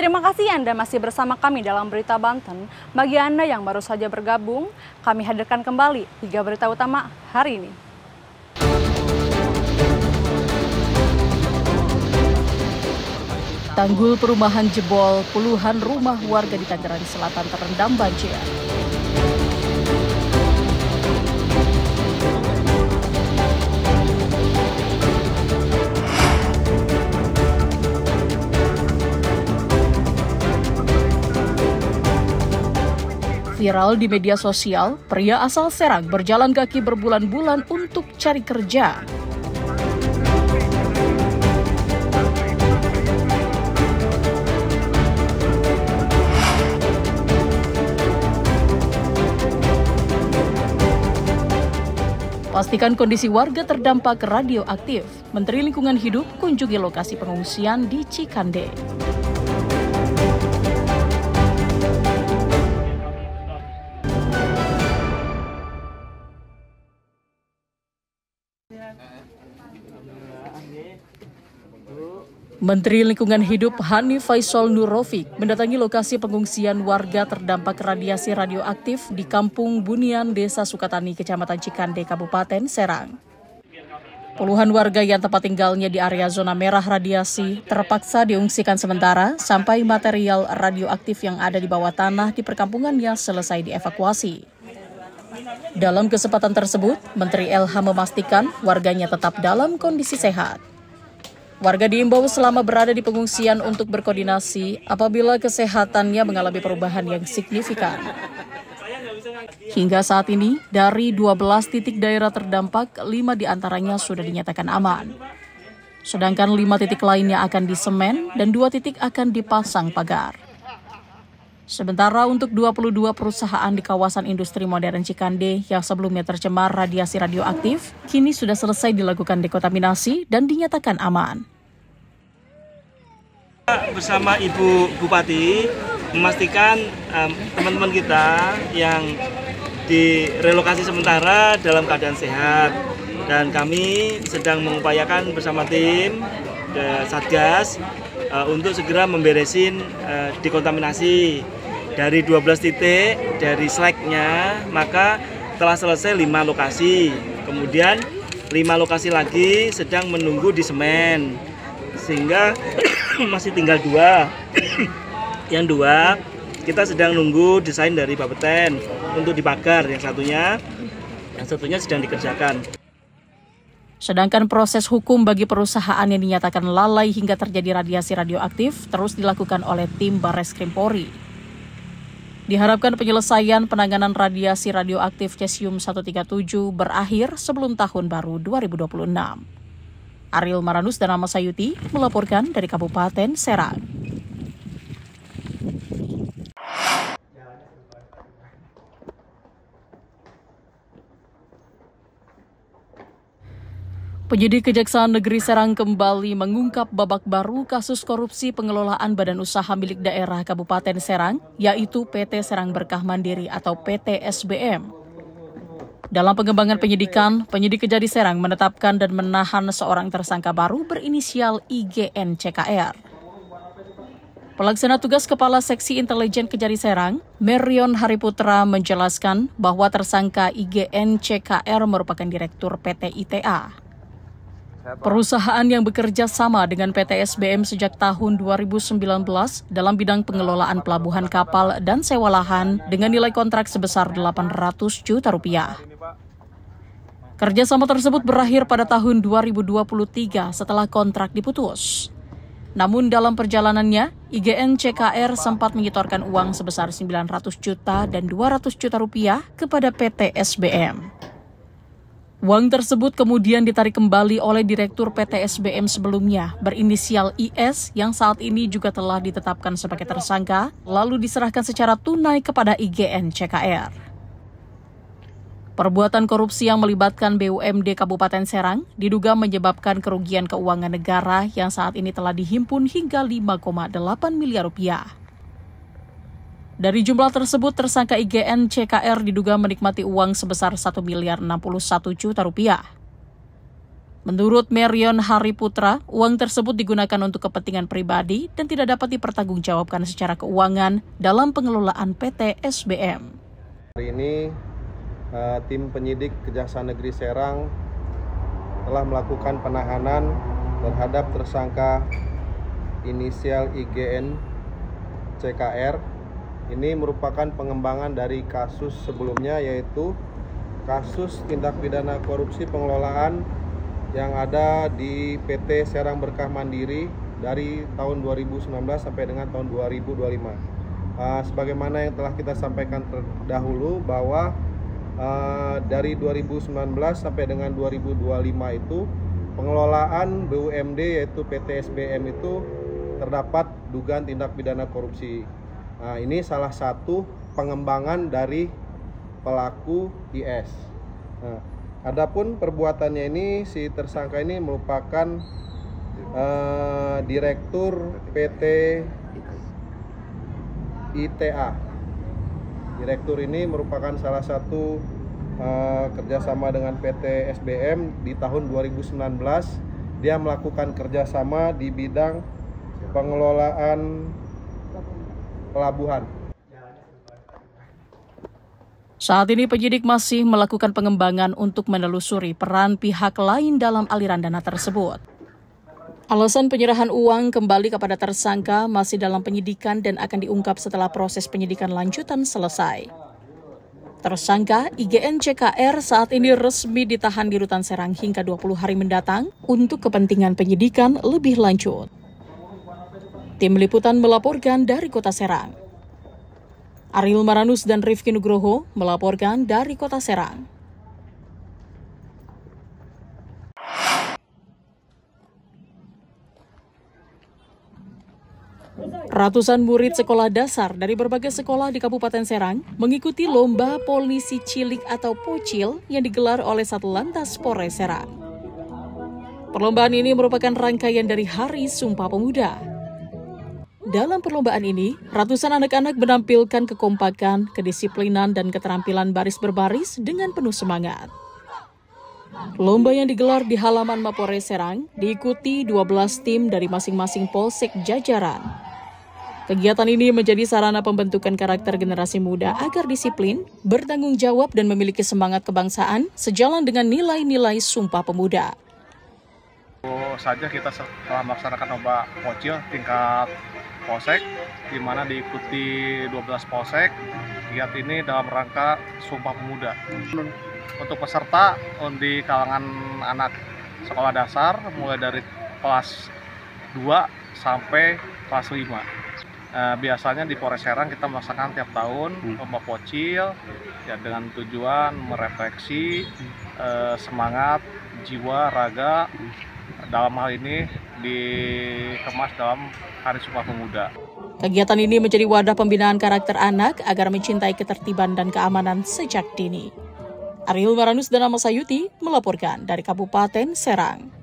Terima kasih Anda masih bersama kami dalam Berita Banten. Bagi Anda yang baru saja bergabung, kami hadirkan kembali 3 berita utama hari ini. Tanggul perumahan jebol, puluhan rumah warga di Tangerang Selatan terendam banjir. Viral di media sosial, pria asal Serang berjalan kaki berbulan-bulan untuk cari kerja. Pastikan kondisi warga terdampak radioaktif. Menteri Lingkungan Hidup kunjungi lokasi pengungsian di Cikande. Menteri Lingkungan Hidup Hanif Faisal Nurrofiq mendatangi lokasi pengungsian warga terdampak radiasi radioaktif di Kampung Bunian, Desa Sukatani, Kecamatan Cikande, Kabupaten Serang. Puluhan warga yang tempat tinggalnya di area zona merah radiasi terpaksa diungsikan sementara sampai material radioaktif yang ada di bawah tanah di perkampungannya selesai dievakuasi. Dalam kesempatan tersebut, Menteri LH memastikan warganya tetap dalam kondisi sehat. Warga diimbau selama berada di pengungsian untuk berkoordinasi apabila kesehatannya mengalami perubahan yang signifikan. Hingga saat ini, dari 12 titik daerah terdampak, 5 diantaranya sudah dinyatakan aman. Sedangkan 5 titik lainnya akan disemen dan 2 titik akan dipasang pagar. Sementara untuk 22 perusahaan di kawasan industri modern Cikande yang sebelumnya tercemar radiasi radioaktif, kini sudah selesai dilakukan dekontaminasi dan dinyatakan aman. Bersama Ibu Bupati memastikan teman-teman kita yang direlokasi sementara dalam keadaan sehat. Dan kami sedang mengupayakan bersama tim Satgas untuk segera memberesin dekontaminasi. Dari 12 titik dari Slack-nya, maka telah selesai 5 lokasi. Kemudian 5 lokasi lagi sedang menunggu di semen. Sehingga masih tinggal 2. Yang 2 kita sedang nunggu desain dari Bapeten untuk dipagar. Yang satunya sedang dikerjakan. Sedangkan proses hukum bagi perusahaan yang dinyatakan lalai hingga terjadi radiasi radioaktif terus dilakukan oleh tim Barreskrim Polri. Diharapkan penyelesaian penanganan radiasi radioaktif cesium-137 berakhir sebelum tahun baru 2026. Ariel Maranus dan Ahmad Sayuti melaporkan dari Kabupaten Serang. Penyidik Kejaksaan Negeri Serang kembali mengungkap babak baru kasus korupsi pengelolaan badan usaha milik daerah Kabupaten Serang, yaitu PT Serang Berkah Mandiri atau PT SBM. Dalam pengembangan penyidikan, penyidik Kejari Serang menetapkan dan menahan seorang tersangka baru berinisial IGN CKR. Pelaksana tugas Kepala Seksi Intelijen Kejari Serang, Merion Hariputra menjelaskan bahwa tersangka IGN CKR merupakan Direktur PT ITA. Perusahaan yang bekerja sama dengan PT SBM sejak tahun 2019 dalam bidang pengelolaan pelabuhan kapal dan sewa lahan dengan nilai kontrak sebesar 800 juta rupiah. Kerjasama tersebut berakhir pada tahun 2023 setelah kontrak diputus. Namun dalam perjalanannya, IGN CKR sempat menyetorkan uang sebesar 900 juta dan 200 juta rupiah kepada PT SBM. Uang tersebut kemudian ditarik kembali oleh Direktur PT SBM sebelumnya berinisial IS yang saat ini juga telah ditetapkan sebagai tersangka, lalu diserahkan secara tunai kepada IGN CKR. Perbuatan korupsi yang melibatkan BUMD Kabupaten Serang diduga menyebabkan kerugian keuangan negara yang saat ini telah dihimpun hingga 5,8 miliar rupiah. Dari jumlah tersebut, tersangka IGN CKR diduga menikmati uang sebesar 1 miliar 61 juta rupiah. Menurut Marion Hariputra, uang tersebut digunakan untuk kepentingan pribadi dan tidak dapat dipertanggungjawabkan secara keuangan dalam pengelolaan PT SBM. Hari ini tim penyidik Kejaksaan Negeri Serang telah melakukan penahanan terhadap tersangka inisial IGN CKR. Ini merupakan pengembangan dari kasus sebelumnya, yaitu kasus tindak pidana korupsi pengelolaan yang ada di PT Serang Berkah Mandiri dari tahun 2019 sampai dengan tahun 2025. Sebagaimana yang telah kita sampaikan terdahulu bahwa dari 2019 sampai dengan 2025 itu pengelolaan BUMD yaitu PT SBM itu terdapat dugaan tindak pidana korupsi. Ini salah satu pengembangan dari pelaku IS. Adapun perbuatannya ini, si tersangka ini merupakan direktur PT ITA. Direktur ini merupakan salah satu kerjasama dengan PT SBM di tahun 2019. Dia melakukan kerjasama di bidang pengelolaan pelabuhan. Saat ini penyidik masih melakukan pengembangan untuk menelusuri peran pihak lain dalam aliran dana tersebut. Alasan penyerahan uang kembali kepada tersangka masih dalam penyidikan dan akan diungkap setelah proses penyidikan lanjutan selesai. Tersangka IGN CKR saat ini resmi ditahan di Rutan Serang hingga 20 hari mendatang untuk kepentingan penyidikan lebih lanjut. Tim Liputan melaporkan dari Kota Serang. Ariel Maranus dan Rifki Nugroho melaporkan dari Kota Serang. Ratusan murid sekolah dasar dari berbagai sekolah di Kabupaten Serang mengikuti lomba polisi cilik atau pocil yang digelar oleh Satlantas Polres Serang. Perlombaan ini merupakan rangkaian dari Hari Sumpah Pemuda. Dalam perlombaan ini, ratusan anak-anak menampilkan kekompakan, kedisiplinan, dan keterampilan baris berbaris dengan penuh semangat. Lomba yang digelar di halaman Mapolres Serang diikuti 12 tim dari masing-masing polsek jajaran. Kegiatan ini menjadi sarana pembentukan karakter generasi muda agar disiplin, bertanggung jawab, dan memiliki semangat kebangsaan sejalan dengan nilai-nilai Sumpah Pemuda. Saja kita telah melaksanakan lomba pocil tingkat polsek, di mana diikuti 12 polsek. Kegiatan ini dalam rangka Sumpah Pemuda. Untuk peserta di kalangan anak sekolah dasar mulai dari kelas 2 sampai kelas 5. Biasanya di Polres Serang kita melaksanakan tiap tahun lomba pocil ya, dengan tujuan merefleksi semangat, jiwa, raga. Dalam hal ini dikemas dalam Hari Sumpah Pemuda. Kegiatan ini menjadi wadah pembinaan karakter anak agar mencintai ketertiban dan keamanan sejak dini. Ariel Maranus dan Ahmad Sayuti melaporkan dari Kabupaten Serang.